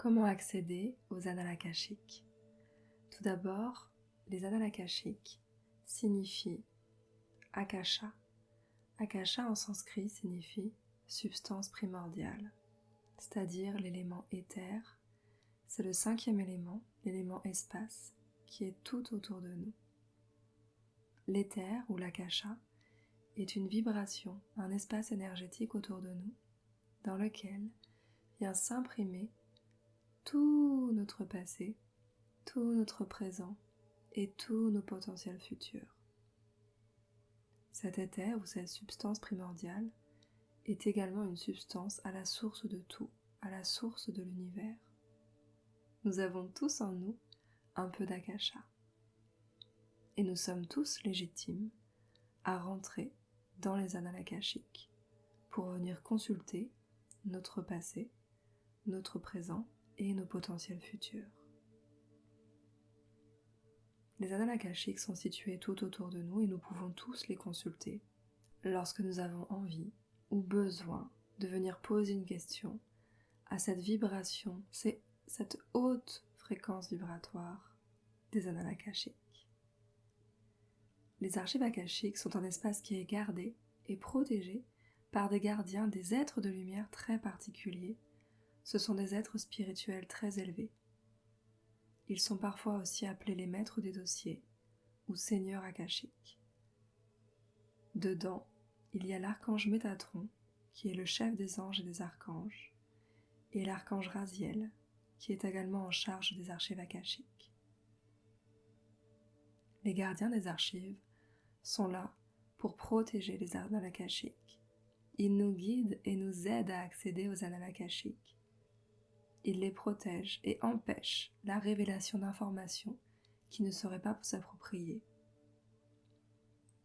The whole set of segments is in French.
Comment accéder aux annales akashiques? Tout d'abord, les annales akashiques signifient akasha. Akasha en sanskrit signifie substance primordiale, c'est-à-dire l'élément éther. C'est le 5e élément, l'élément espace, qui est tout autour de nous. L'éther ou l'akasha est une vibration, un espace énergétique autour de nous, dans lequel vient s'imprimer tout notre passé, tout notre présent et tous nos potentiels futurs. Cet éther ou cette substance primordiale est également une substance à la source de tout, à la source de l'univers. Nous avons tous en nous un peu d'akasha et nous sommes tous légitimes à rentrer dans les annales akashiques pour venir consulter notre passé, notre présent et nos potentiels futurs. Les annales akashiques sont situées tout autour de nous et nous pouvons tous les consulter lorsque nous avons envie ou besoin de venir poser une question à cette vibration, c'est cette haute fréquence vibratoire des annales akashiques. Les archives akashiques sont un espace qui est gardé et protégé par des gardiens, des êtres de lumière très particuliers. Ce sont des êtres spirituels très élevés. Ils sont parfois aussi appelés les maîtres des dossiers ou seigneurs akashiques. Dedans, il y a l'archange Métatron, qui est le chef des anges et des archanges, et l'archange Raziel, qui est également en charge des archives akashiques. Les gardiens des archives sont là pour protéger les annales akashiques. Ils nous guident et nous aident à accéder aux annales akashiques. Ils les protègent et empêchent la révélation d'informations qui ne seraient pas s'approprier.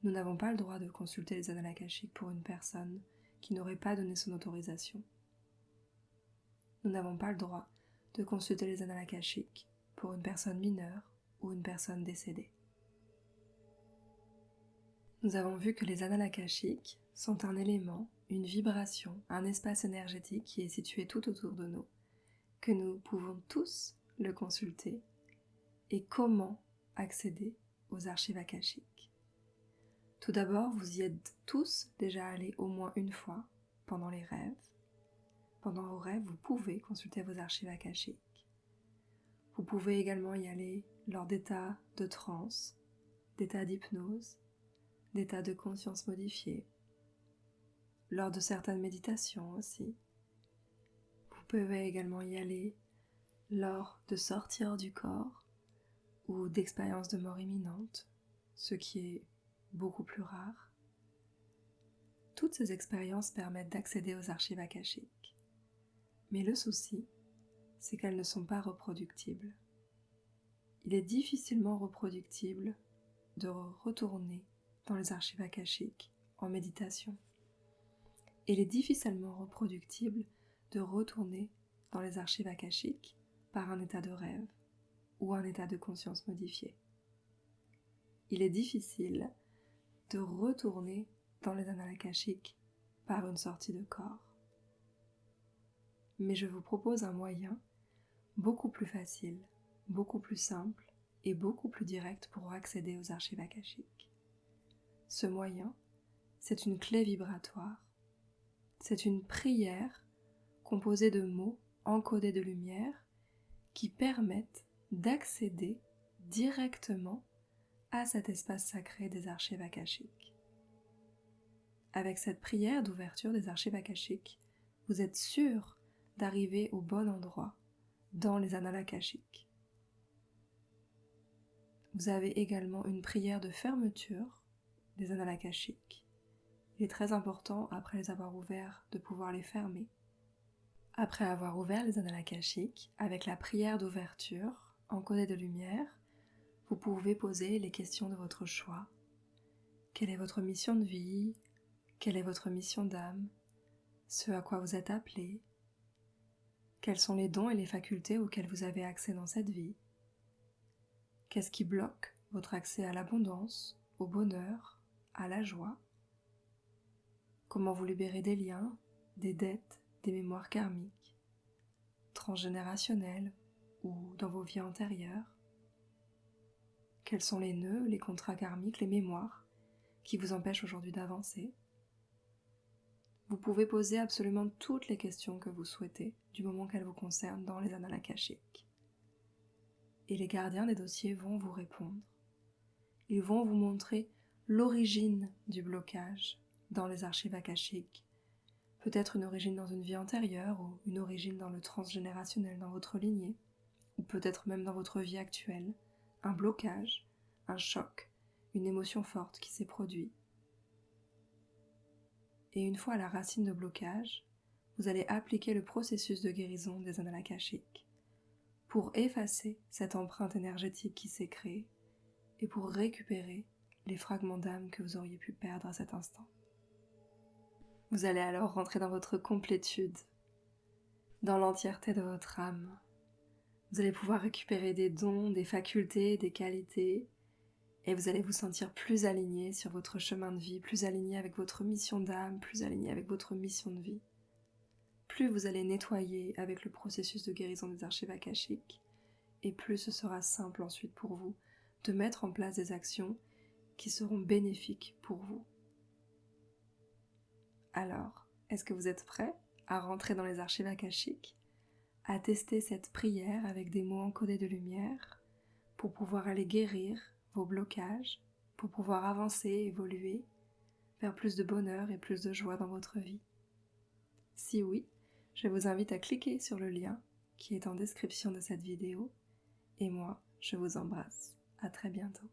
Nous n'avons pas le droit de consulter les annales akashiques pour une personne qui n'aurait pas donné son autorisation. Nous n'avons pas le droit de consulter les annales akashiques pour une personne mineure ou une personne décédée. Nous avons vu que les annales akashiques sont un élément, une vibration, un espace énergétique qui est situé tout autour de nous, que nous pouvons tous le consulter. Et comment accéder aux archives akashiques? Tout d'abord, vous y êtes tous déjà allés au moins une fois pendant les rêves. Pendant vos rêves, vous pouvez consulter vos archives akashiques. Vous pouvez également y aller lors d'états de transe, d'états d'hypnose, d'états de conscience modifiée, lors de certaines méditations aussi. Vous pouvez également y aller lors de sorties hors du corps ou d'expériences de mort imminente, ce qui est beaucoup plus rare. Toutes ces expériences permettent d'accéder aux archives akashiques. Mais le souci, c'est qu'elles ne sont pas reproductibles. Il est difficilement reproductible de retourner dans les archives akashiques en méditation. Et il est difficilement reproductible de retourner dans les archives akashiques par un état de rêve ou un état de conscience modifié. Il est difficile de retourner dans les annales akashiques par une sortie de corps. Mais je vous propose un moyen beaucoup plus facile, beaucoup plus simple et beaucoup plus direct pour accéder aux archives akashiques. Ce moyen, c'est une clé vibratoire. C'est une prière composée de mots encodés de lumière qui permettent d'accéder directement à cet espace sacré des archives akashiques. Avec cette prière d'ouverture des archives akashiques, vous êtes sûr d'arriver au bon endroit dans les annales akashiques. Vous avez également une prière de fermeture des annales akashiques. Il est très important, après les avoir ouverts, de pouvoir les fermer. Après avoir ouvert les annales akashiques, avec la prière d'ouverture encodée de lumière, vous pouvez poser les questions de votre choix. Quelle est votre mission de vie? Quelle est votre mission d'âme? Ce à quoi vous êtes appelé? Quels sont les dons et les facultés auxquels vous avez accès dans cette vie? Qu'est-ce qui bloque votre accès à l'abondance, au bonheur, à la joie? Comment vous libérer des liens, des dettes, des mémoires karmiques? transgénérationnelles ou dans vos vies antérieures. Quels sont les nœuds, les contrats karmiques, les mémoires qui vous empêchent aujourd'hui d'avancer? Vous pouvez poser absolument toutes les questions que vous souhaitez, du moment qu'elles vous concernent dans les annales akashiques. Et les gardiens des dossiers vont vous répondre. Ils vont vous montrer l'origine du blocage dans les archives akashiques. Peut-être une origine dans une vie antérieure ou une origine dans le transgénérationnel dans votre lignée, ou peut-être même dans votre vie actuelle, un blocage, un choc, une émotion forte qui s'est produite. Et une fois à la racine de blocage, vous allez appliquer le processus de guérison des annales akashiques pour effacer cette empreinte énergétique qui s'est créée et pour récupérer les fragments d'âme que vous auriez pu perdre à cet instant. Vous allez alors rentrer dans votre complétude, dans l'entièreté de votre âme. Vous allez pouvoir récupérer des dons, des facultés, des qualités, et vous allez vous sentir plus aligné sur votre chemin de vie, plus aligné avec votre mission d'âme, plus aligné avec votre mission de vie. Plus vous allez nettoyer avec le processus de guérison des archives akashiques, et plus ce sera simple ensuite pour vous de mettre en place des actions qui seront bénéfiques pour vous. Alors, est-ce que vous êtes prêt à rentrer dans les archives akashiques, à tester cette prière avec des mots encodés de lumière pour pouvoir aller guérir vos blocages, pour pouvoir avancer, évoluer vers plus de bonheur et plus de joie dans votre vie? Si oui, je vous invite à cliquer sur le lien qui est en description de cette vidéo et moi, je vous embrasse. À très bientôt.